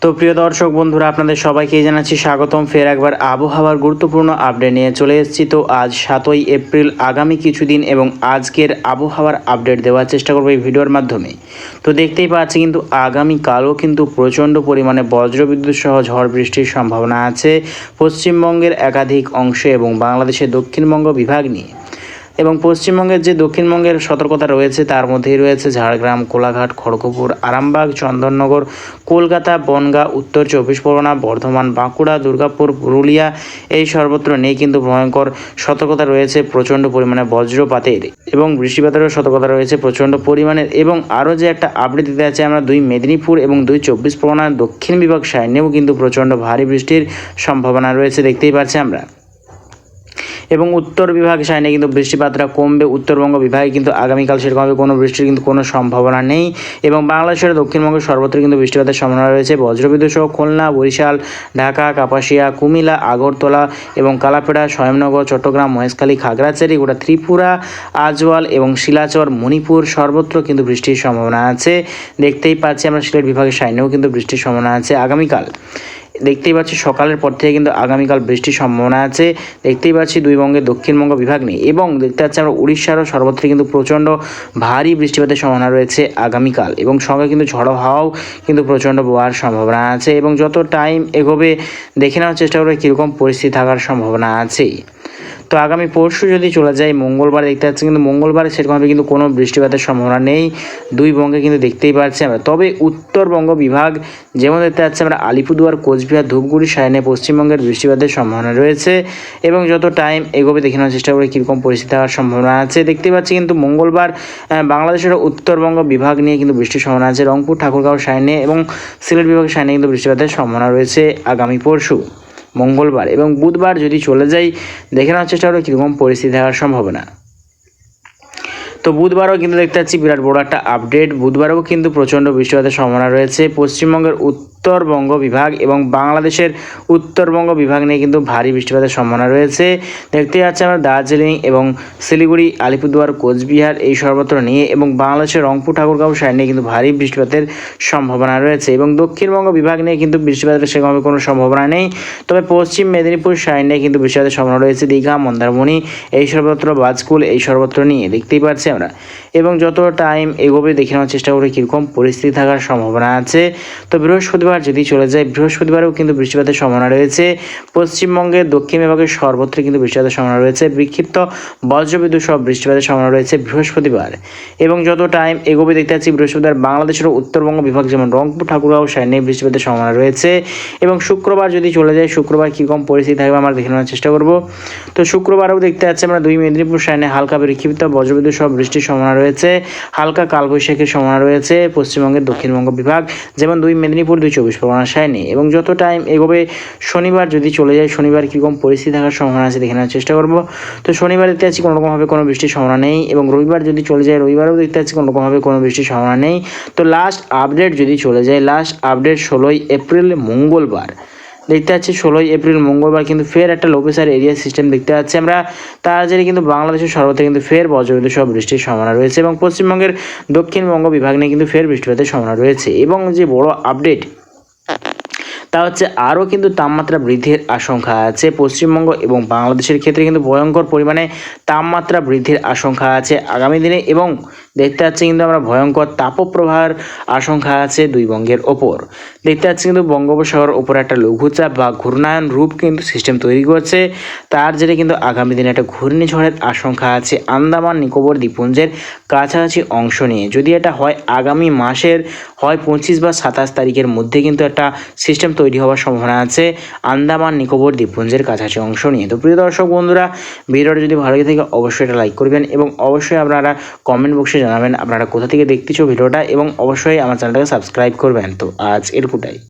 তো প্রিয় দর্শক বন্ধুরা, আপনাদের সবাইকে জানাচ্ছি স্বাগতম। ফের একবার আবহাওয়ার গুরুত্বপূর্ণ আপডেট নিয়ে চলে এসেছি। তো আজ 7ই এপ্রিল, আগামী কিছুদিন এবং আজকের আবহাওয়ার আপডেট দেওয়ার চেষ্টা করবো এই ভিডিওর মাধ্যমে। তো দেখতেই পাচ্ছি কিন্তু আগামীকালও কিন্তু প্রচণ্ড পরিমাণে বজ্রবিদ্যুৎ সহ ঝড় বৃষ্টির সম্ভাবনা আছে পশ্চিমবঙ্গের একাধিক অংশে এবং বাংলাদেশের দক্ষিণবঙ্গ বিভাগ নিয়ে। এবং পশ্চিমবঙ্গের যে দক্ষিণবঙ্গের সতর্কতা রয়েছে তার মধ্যেই রয়েছে ঝাড়গ্রাম, কোলাঘাট, খড়গপুর, আরামবাগ, চন্দননগর, কলকাতা, বনগাঁ, উত্তর চব্বিশ পরগনা, বর্ধমান, বাঁকুড়া, দুর্গাপুর, পুরুলিয়া, এই সর্বত্র নিয়ে কিন্তু ভয়ঙ্কর সতর্কতা রয়েছে প্রচণ্ড পরিমাণে বজ্রপাতের এবং বৃষ্টিপাতেরও সতর্কতা রয়েছে প্রচণ্ড পরিমাণের। এবং আরও যে একটা আপডেট দিতে আছে, আমরা 2 মেদিনীপুর এবং 2 চব্বিশ পরগনার দক্ষিণ বিভাগ সাইডেও কিন্তু প্রচণ্ড ভারী বৃষ্টির সম্ভাবনা রয়েছে, দেখতেই পাচ্ছি আমরা। এবং উত্তর বিভাগ সাইনে কিন্তু বৃষ্টিপাতটা কমবে। উত্তরবঙ্গ বিভাগে কিন্তু আগামীকাল সেরকমভাবে কোনো বৃষ্টির কিন্তু কোনো সম্ভাবনা নেই। এবং বাংলাদেশের দক্ষিণবঙ্গের সর্বত্র কিন্তু বৃষ্টিপাতের সম্ভাবনা রয়েছে। বজ্রবিদ্যুৎ সহ খুলনা, বরিশাল, ঢাকা, কাপাসিয়া, কুমিল্লা, আগরতলা এবং কালাপেড়া, স্বয়ংনগর, চট্টগ্রাম, মহেশখালী, খাগড়াছড়ি, গোটা ত্রিপুরা, আজওয়াল এবং শিলাচর, মণিপুর সর্বত্র কিন্তু বৃষ্টির সম্ভাবনা আছে। দেখতেই পাচ্ছি আমরা সিলেট বিভাগের সাইনেও কিন্তু বৃষ্টির সম্ভাবনা আছে আগামীকাল। দেখতেই পাচ্ছি সকালের পর থেকে কিন্তু আগামীকাল বৃষ্টির সম্ভাবনা আছে। দেখতেই পাচ্ছি 2 বঙ্গের দক্ষিণবঙ্গ বিভাগ নিয়ে। এবং দেখতে পাচ্ছি আমরা উড়িষ্যারও সর্বত্র কিন্তু প্রচণ্ড ভারী বৃষ্টিপাতের সম্ভাবনা রয়েছে আগামীকাল। এবং সঙ্গে কিন্তু ঝড়ো হাওয়াও কিন্তু প্রচণ্ড বওয়ার সম্ভাবনা আছে। এবং যত টাইম এগোবে দেখে নেওয়ার চেষ্টা করবে কীরকম পরিস্থিতি থাকার সম্ভাবনা আছে। তো আগামী পরশু যদি চলে যায় মঙ্গলবার, দেখতে পাচ্ছি কিন্তু মঙ্গলবার সেরকমভাবে কিন্তু কোনো বৃষ্টিপাতের সম্ভাবনা নেই 2 বঙ্গে কিন্তু দেখতেই পাচ্ছি আমরা। তবে উত্তরবঙ্গ বিভাগ যেমন দেখতে পাচ্ছি আমরা আলিপুরদুয়ার, কোচবিহার, ধূপগুড়ি সাইনে পশ্চিমবঙ্গের বৃষ্টিপাতের সম্ভাবনা রয়েছে। এবং যত টাইম এগোবে দেখে নেওয়ার চেষ্টা করে কীরকম পরিস্থিতি থাকার সম্ভাবনা আছে। দেখতে পাচ্ছি কিন্তু মঙ্গলবার বাংলাদেশের উত্তরবঙ্গ বিভাগ নিয়ে কিন্তু বৃষ্টির সম্ভাবনা আছে। রংপুর, ঠাকুরগাঁও সাইনে এবং সিলেট বিভাগের সাইনে কিন্তু বৃষ্টিপাতের সম্ভাবনা রয়েছে আগামী পরশু মঙ্গলবার। এবং বুধবার যদি চলে যাই দেখে নেওয়ার চেষ্টা করো কীরকম পরিস্থিতি থাকার সম্ভাবনা। তো বুধবারও কিন্তু দেখতে পাচ্ছি বিরাট বড় একটা আপডেট। বুধবারেও কিন্তু প্রচণ্ড বৃষ্টিপাতের সম্ভাবনা রয়েছে পশ্চিমবঙ্গের উত্তরবঙ্গ বিভাগ এবং বাংলাদেশের উত্তরবঙ্গ বিভাগ নিয়ে কিন্তু ভারী বৃষ্টিপাতের সম্ভাবনা রয়েছে। দেখতে পাচ্ছি আমরা দার্জিলিং এবং শিলিগুড়ি, আলিপুরদুয়ার, কোচবিহার এই সর্বত্র নিয়ে এবং বাংলাদেশের রংপুর, ঠাকুরগাঁও সাইড নিয়ে কিন্তু ভারী বৃষ্টিপাতের সম্ভাবনা রয়েছে। এবং দক্ষিণবঙ্গ বিভাগ নিয়ে কিন্তু বৃষ্টিপাতের সেরকমভাবে কোনো সম্ভাবনা নেই। তবে পশ্চিম মেদিনীপুর সাইড নিয়ে কিন্তু বৃষ্টিপাতের সম্ভাবনা রয়েছে দীঘা, মন্দারমণি এই সর্বত্র, বাজকুল এই সর্বত্র নিয়ে দেখতেই পাচ্ছি আমরা। এবং যত টাইম এগোবে দেখে নেওয়ার চেষ্টা করি কীরকম পরিস্থিতি থাকার সম্ভাবনা আছে। তো বৃহস্পতিবার যদি চলে যায়, বৃহস্পতিবারেও কিন্তু বৃষ্টিপাতের সম্ভাবনা রয়েছে পশ্চিমবঙ্গের দক্ষিণ বিভাগের সর্বত্র কিন্তু বৃষ্টিপাতের সম্ভাবনা রয়েছে। বিক্ষিপ্ত বজ্রবিদ্যুৎ সহ বৃষ্টিপাতের সম্ভাবনা রয়েছে বৃহস্পতিবার। এবং যত টাইম এগোবে দেখতে পাচ্ছি বৃহস্পতিবার বাংলাদেশের উত্তরবঙ্গ বিভাগ যেমন রংপুর, ঠাকুরগাঁও সাইডে বৃষ্টিপাতের সম্ভাবনা রয়েছে। এবং শুক্রবার যদি চলে যায়, শুক্রবার কীরকম পরিস্থিতি থাকবে আমরা দেখে নেওয়ার চেষ্টা করব। তো শুক্রবারেও দেখতে পাচ্ছি আমরা 2 মেদিনীপুর সাইডে হালকা বিক্ষিপ্ত বজ্রবিদ্যুৎ সহ বৃষ্টির সম্ভাবনা রয়েছে। হালকা কালবৈশাখীর সম্ভাবনা রয়েছে পশ্চিমবঙ্গের দক্ষিণবঙ্গ বিভাগ যেমন 2 মেদিনীপুর, 2 চব্বিশ পরগনা সাইডে। এবং যত টাইম এগোবে শনিবার যদি চলে যায়, শনিবার কীরকম পরিস্থিতি থাকার সম্ভাবনা আছে দেখে নেওয়ার চেষ্টা করব। তো শনিবার দেখতে পাচ্ছি কোনোরকমভাবে কোনো বৃষ্টির সম্ভাবনা নেই। এবং রবিবার যদি চলে যায়, রবিবারেও দেখতে পাচ্ছি কোনোরকমভাবে কোনো বৃষ্টির সম্ভাবনা নেই। তো লাস্ট আপডেট যদি চলে যায়, লাস্ট আপডেট 16ই এপ্রিল মঙ্গলবার দেখতে পাচ্ছি। 16ই এপ্রিল মঙ্গলবার কিন্তু ফের একটা লো প্রেসার এরিয়া সিস্টেম দেখতে পাচ্ছি আমরা। তার জেরে কিন্তু বাংলাদেশের সর্বত্র কিন্তু ফের বজ্রবিদ্যুৎ সহ বৃষ্টির সম্ভাবনা রয়েছে। এবং পশ্চিমবঙ্গের দক্ষিণবঙ্গ বিভাগ নিয়ে কিন্তু ফের বৃষ্টিপাতের সম্ভাবনা রয়েছে। এবং যে বড় আপডেট তা হচ্ছে আরও কিন্তু তাপমাত্রা বৃদ্ধির আশঙ্কা আছে পশ্চিমবঙ্গ এবং বাংলাদেশের ক্ষেত্রে কিন্তু ভয়ঙ্কর পরিমাণে তাপমাত্রা বৃদ্ধির আশঙ্কা আছে আগামী দিনে। এবং দেখতে পাচ্ছি কিন্তু আমরা ভয়ঙ্কর তাপপ্রবাহের আশঙ্কা আছে 2 বঙ্গের ওপর। দেখতে পাচ্ছি কিন্তু বঙ্গোপসাগর ওপরে একটা লঘুচাপ বা ঘূর্ণায়ন রূপ কিন্তু সিস্টেম তৈরি করছে। তার জেরে কিন্তু আগামী দিনে একটা ঘূর্ণিঝড়ের আশঙ্কা আছে আন্দামান নিকোবর দ্বীপপুঞ্জের কাছাকাছি অংশ নিয়ে। যদি এটা হয় আগামী মাসের হয় 25 বা 27 তারিখের মধ্যে কিন্তু একটা সিস্টেম তৈরি হওয়ার সম্ভাবনা আছে আন্দামান নিকোবর দ্বীপপুঞ্জের কাছাকাছি অংশ নিয়ে। তো প্রিয় দর্শক বন্ধুরা, ভিডিওটা যদি ভালো লাগে থাকে অবশ্যই এটা লাইক করবেন এবং অবশ্যই আপনারা কমেন্ট বক্সে জানাবেন আপনারা কোথা থেকে দেখতেছো ভিডিওটা এবং অবশ্যই আমার চ্যানেলটাকে সাবস্ক্রাইব করবেন। তো আজ এটুকুটাই।